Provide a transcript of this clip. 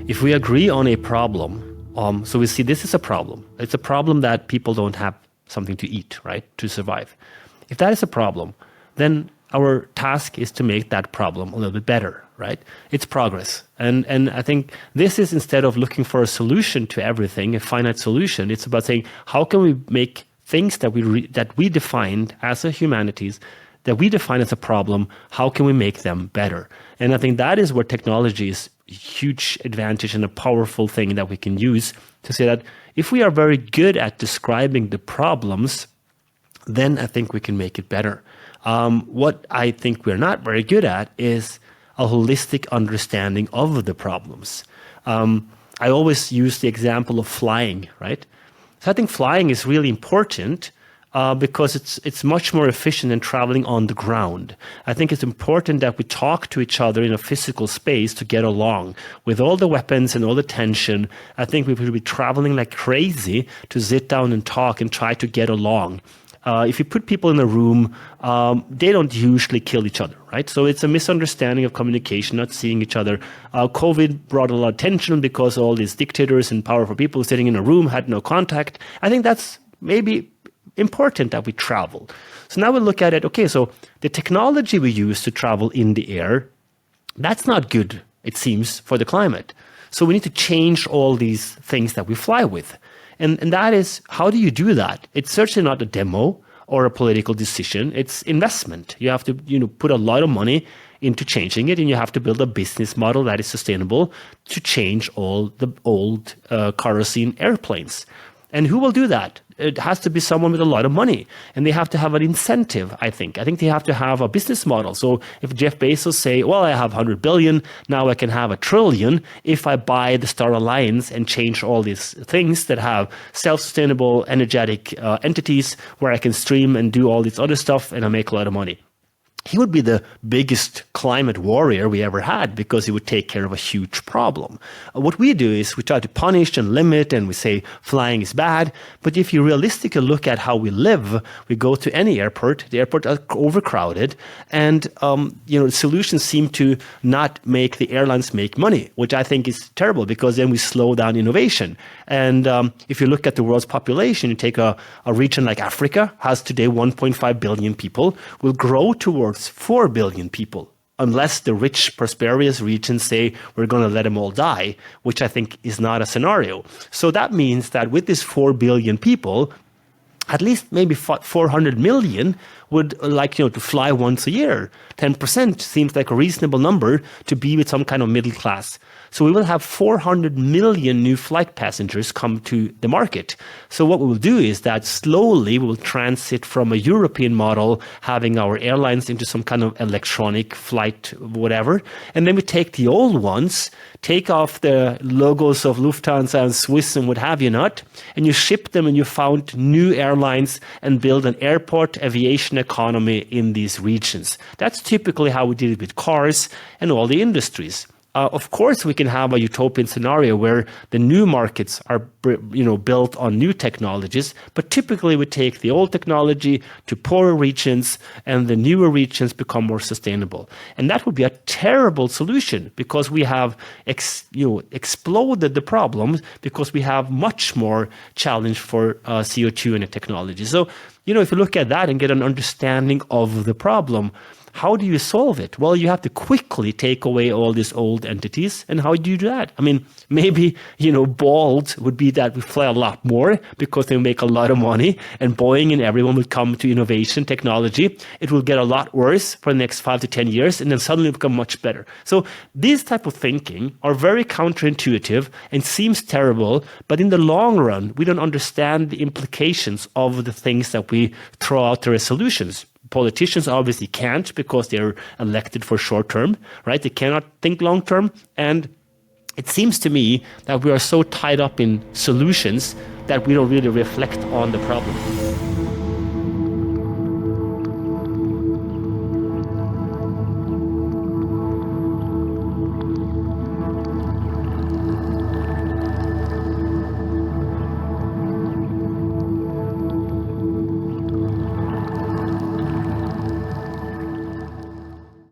if we agree on a problem, so we see this is a problem. It's a problem that people don't have something to eat, right, to survive. If that is a problem, then our task is to make that problem a little bit better, right? It's progress. And I think this is, instead of looking for a solution to everything, a finite solution, it's about saying, how can we make things that we defined as a humanities, that we define as a problem, how can we make them better? And I think that is where technology is a huge advantage and a powerful thing that we can use to say that if we are very good at describing the problems, then I think we can make it better. What I think we're not very good at is a holistic understanding of the problems. I always use the example of flying, right? So I think flying is really important because it's much more efficient than traveling on the ground. I think it's important that we talk to each other in a physical space to get along. With all the weapons and all the tension, I think we would be traveling like crazy to sit down and talk and try to get along. If you put people in a room, they don't usually kill each other, right? So it's a misunderstanding of communication, not seeing each other. COVID brought a lot of tension because all these dictators and powerful people sitting in a room had no contact. I think that's maybe important that we travel. So now we look at it, okay, so the technology we use to travel in the air, that's not good, it seems, for the climate. So we need to change all these things that we fly with. And that is, how do you do that? It's certainly not a demo or a political decision. It's investment. You have to, put a lot of money into changing it, and you have to build a business model that is sustainable to change all the old kerosene airplanes. And who will do that? It has to be someone with a lot of money, and they have to have an incentive, I think. I think they have to have a business model. So if Jeff Bezos say, well, I have 100 billion, now I can have 1 trillion if I buy the Star Alliance and change all these things that have self-sustainable, energetic entities where I can stream and do all this other stuff and I make a lot of money. He would be the biggest climate warrior we ever had because he would take care of a huge problem. What we do is we try to punish and limit, and we say flying is bad. But if you realistically look at how we live, we go to any airport, the airports are overcrowded, and solutions seem to not make the airlines make money, which I think is terrible because then we slow down innovation. And if you look at the world's population, you take a region like Africa, has today 1.5 billion people, will grow towards 4 billion people, unless the rich, prosperous regions say we're going to let them all die, which I think is not a scenario. So that means that with this 4 billion people, at least maybe 400 million would like to fly once a year. 10% seems like a reasonable number to be with some kind of middle class. So we will have 400 million new flight passengers come to the market. So what we will do is that slowly we will transit from a European model, having our airlines into some kind of electronic flight, whatever. And then we take the old ones, take off the logos of Lufthansa and Swiss and what have you not, and you ship them and you found new airlines and build an airport aviation economy in these regions. That's typically how we did it with cars and all the industries. Of course, we can have a utopian scenario where the new markets are, built on new technologies, but typically we take the old technology to poorer regions, and the newer regions become more sustainable. And that would be a terrible solution because we have, exploded the problems because we have much more challenge for CO2 in the technology. So, if you look at that and get an understanding of the problem, how do you solve it? Well, you have to quickly take away all these old entities. And how do you do that? I mean, maybe, bald would be that we fly a lot more because they make a lot of money, and Boeing and everyone will come to innovation technology. It will get a lot worse for the next 5 to 10 years, and then suddenly become much better. So these type of thinking are very counterintuitive and seems terrible, but in the long run, we don't understand the implications of the things that we throw out there as solutions. Politicians obviously can't because they're elected for short term, right? They cannot think long term. And it seems to me that we are so tied up in solutions that we don't really reflect on the problem.